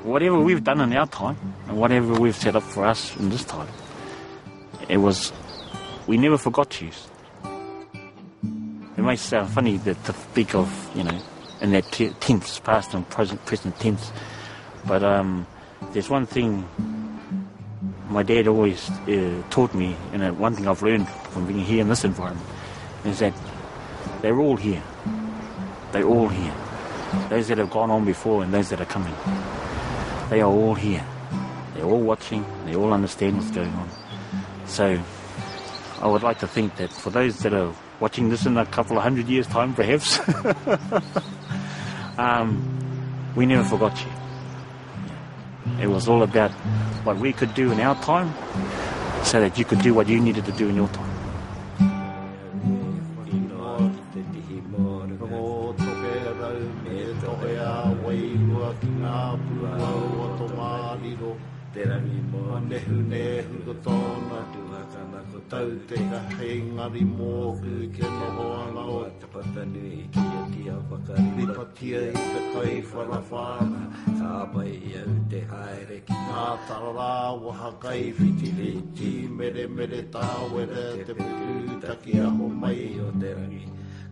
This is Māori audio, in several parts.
whatever we've done in our time, and whatever we've set up for us in this time, we never forgot you. It may sound funny to speak of, in that tense, past and present tense, but there's one thing my dad always taught me, and one thing I've learned from being here in this environment, is that they're all here. They're all here. Those that have gone on before and those that are coming. They are all here. They're all watching. They all understand what's going on. So I would like to think that for those that are watching this in a couple of 100 years' time, perhaps, we never forgot you. It was all about what we could do in our time so that you could do what you needed to do in your time.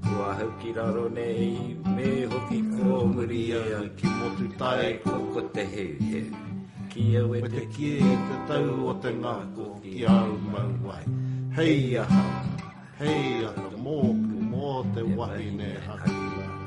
Kua haukiraro nei, me hoki ko muria, ki motu tai ko te heu. Kia we te kie te tau o te ngako ki au mauai. Hei aha, mōku mō te wahine haki.